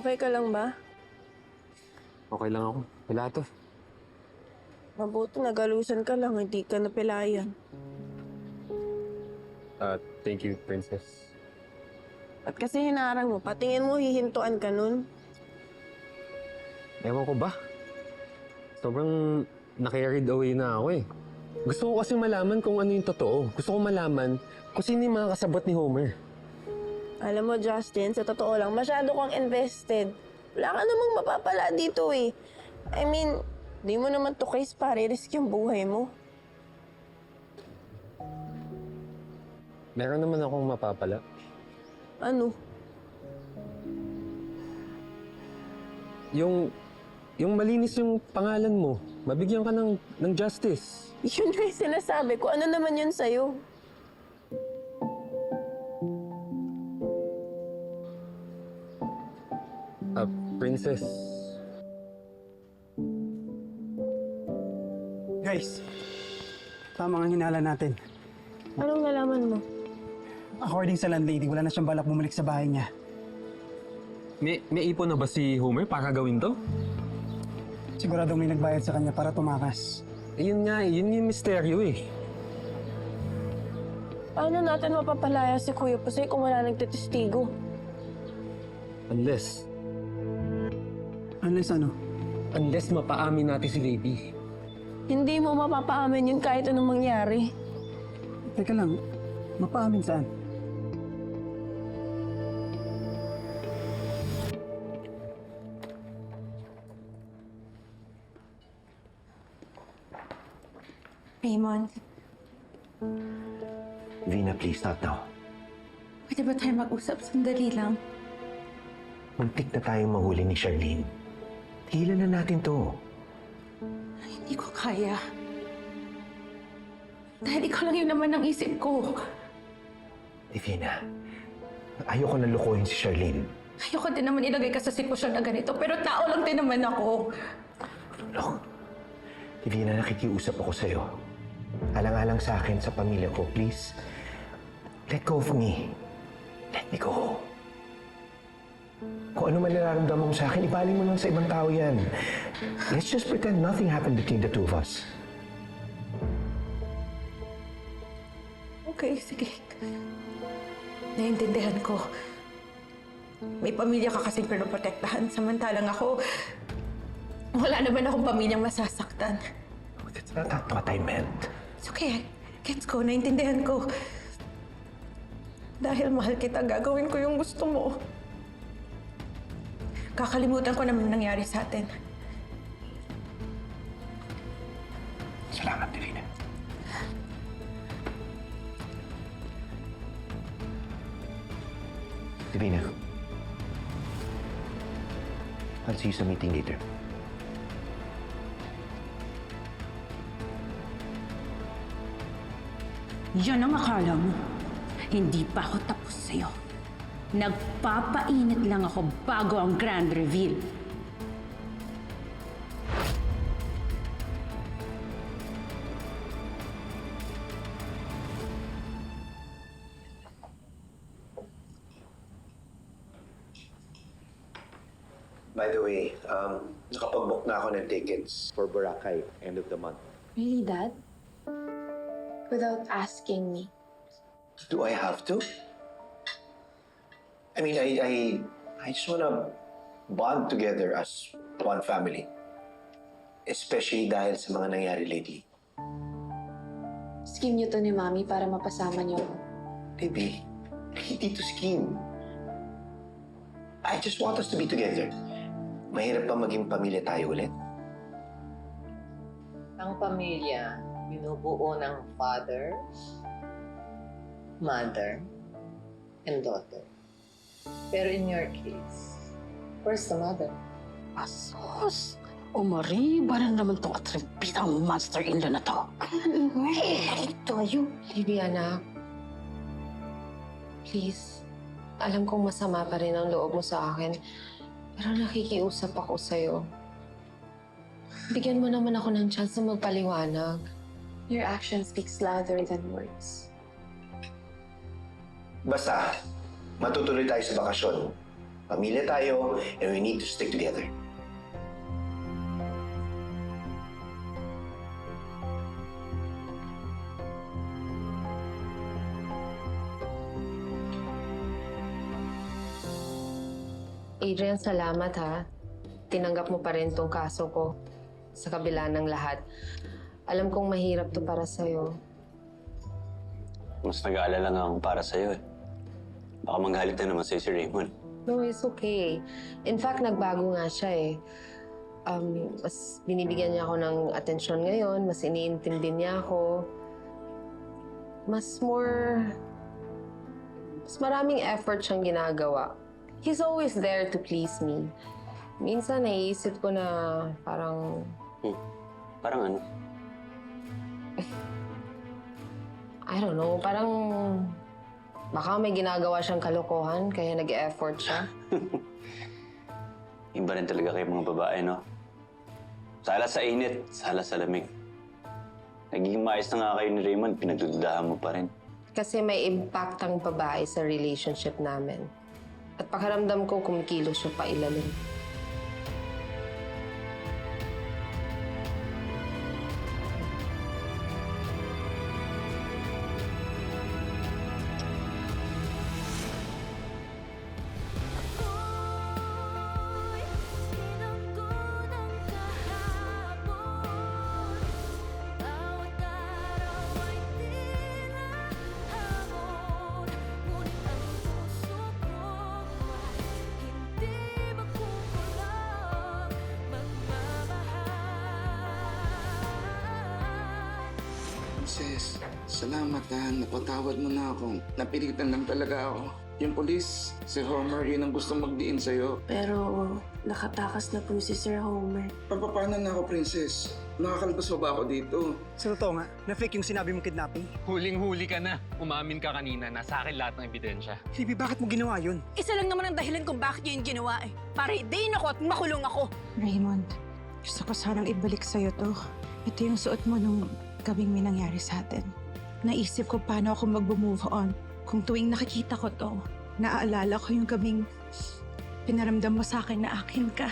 Okay ka lang ba? Okay lang ako. Wala to. Mabuti nagalusan ka lang, hindi ka napilayan. Thank you, Princess. At kasi hinarang mo, patingin mo hihintuan ka nun. Ewan ko ba? Sobrang na-carried away na ako eh. Gusto ko kasi malaman kung ano yung totoo. Gusto ko malaman kung sino yung mga kasabot ni Homer. Alam mo, Justin, sa totoo lang, masyado kang invested. Wala ka namang mapapala dito eh. I mean, di mo naman to case para risk yung buhay mo. Meron naman akong mapapala. Ano? Yung malinis yung pangalan mo. Mabigyan ka ng justice. Yun yung sinasabi ko. Ano naman yun sa'yo? Princess. Guys, tama ang hinala natin. Anong nalaman mo? According sa landlady, wala na siyang balak bumalik sa bahay niya. May ipon na ba si Homer para gawin to? Siguradong may nagbayad sa kanya para tumakas. Yun nga eh. Yun yung misteryo eh. Paano natin mapapalaya si Kuya Pusay kung wala nagtitestigo? Unless Unless mapaamin natin si Lady. Hindi mo mapapaamin yun kahit anong mangyari. Teka lang, mapaamin saan? Raymond, Vina, please, not now. pwede ba tayo mag-usap sandali lang? Muntik na tayong mahuli ni Charlene. Tigilan na natin to. Hindi ko kaya. Dahil ikaw lang yun naman ang isip ko. Vina, ayoko na lukuhin si Charlene. Ayoko din naman ilagay ka sa sitwasyon na ganito, pero tao lang din naman ako. Look, Vina, nakikiusap ako sa'yo. Alang-alang sa akin, sa pamilya ko, please. Let go of me. Let me go. Kung ano man nararamdaman mo sa akin, ibaling mo lang sa ibang tao yan. Let's just pretend nothing happened between the two of us. Okay, sige. Naiintindihan ko. May pamilya ka kasing pinoprotektahan, samantalang ako, wala naman akong pamilyang masasaktan. That's not what I meant. It's okay. Gets ko, naiintindihan ko. Dahil mahal kita, gagawin ko yung gusto mo. Kakalimutan ko naman nangyari sa atin. Salamat, Divina. Divina. I'll see you sa meeting later. Yan ang akala mo. Hindi pa ako tapos sa'yo. Nagpapainit lang ako bago ang grand reveal. By the way, nakapag-book na ako ng tickets for Boracay, end of the month. Really, Dad? Without asking me. Do I have to? I mean, I just wanna bond together as one family. Especially dahil sa mga nangyari lately. Scheme niyo to ni Mami para mapasama niyo ako. Baby, hindi to scheme. I just want us to be together. Mahirap ba maging pamilya tayo ulit? Ang pamilya, binubuo ng father, mother, and daughter. Pero in your case, first the mother. Asos! O mariba na naman itong atribitang monster-in-law na to. Ito, ayun. Libiana, please. Alam kong masama pa rin ang loob mo sa akin. Pero nakikiusap ako sa'yo. Bigyan mo naman ako ng chance na magpaliwanag. Your action speaks louder than words. Basta, matutuloy tayo sa bakasyon. Pamilya tayo, and we need to stick together. Adrian, salamat ha. Tinanggap mo pa rin tong kaso ko sa kabila ng lahat. Alam kong mahirap to para sa'yo. Mas nag-aalala nga akong para sa'yo eh. Baka manggalit na naman sa'yo si Raymond. No, it's okay. In fact, nagbago nga siya eh. Mas binibigyan niya ako ng atensyon ngayon, mas iniintindi niya ako. Mas maraming effort siyang ginagawa. He's always there to please me. Minsan naiisip ko na parang... Parang ano? I don't know, parang... Baka may ginagawa siyang kalokohan, kaya nag-e-effort siya. Iba rin talaga kayo mga babae, no? Sala sa init, sala sa lamig. Nagiging maayos na nga kayo ni Raymond, pinagdududahan mo pa rin. Kasi may impact ang babae sa relationship namin. At pakiramdam ko kumikilos siya pa ilalim. Princess, salamat ha. Napatawad mo na ako. Napilitan lang talaga ako. Yung polis, si Homer, yun ang gusto magdiin sa'yo. Pero nakatakas na po si Sir Homer. Paano na ako, Princess? Nakakalpas pa ba ako dito? Sa totoo nga, na-fake yung sinabi mong kidnapping. Huling-huli ka na. Umamin ka kanina. Nasa akin lahat ng ebidensya. Phoebe, bakit mo ginawa yun? Isa lang naman ang dahilan kung bakit niya yung ginawa eh. Para hidayin ako at makulong ako. Raymond, gusto ko sanang ibalik sa'yo to. Ito yung suot mo nung gabing may nangyari sa atin. Naisip ko paano ako mag-move on. Kung tuwing nakikita ko to, naaalala ko yung gabing pinaramdam mo sa akin na akin ka.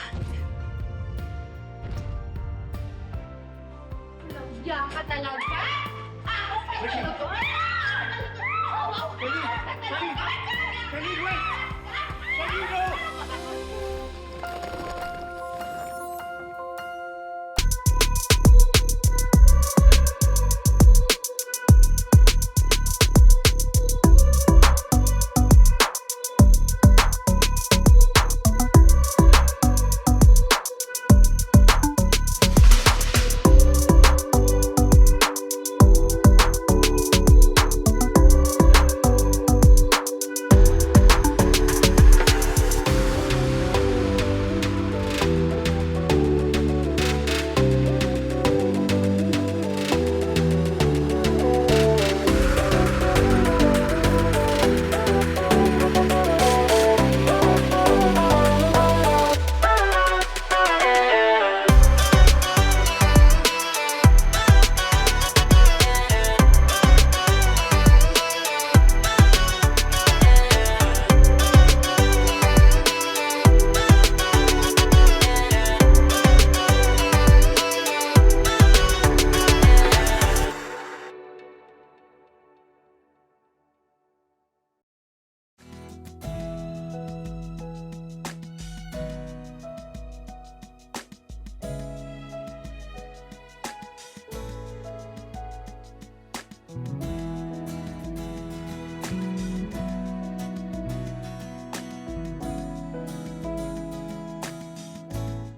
Diyan ka talaga? Wait!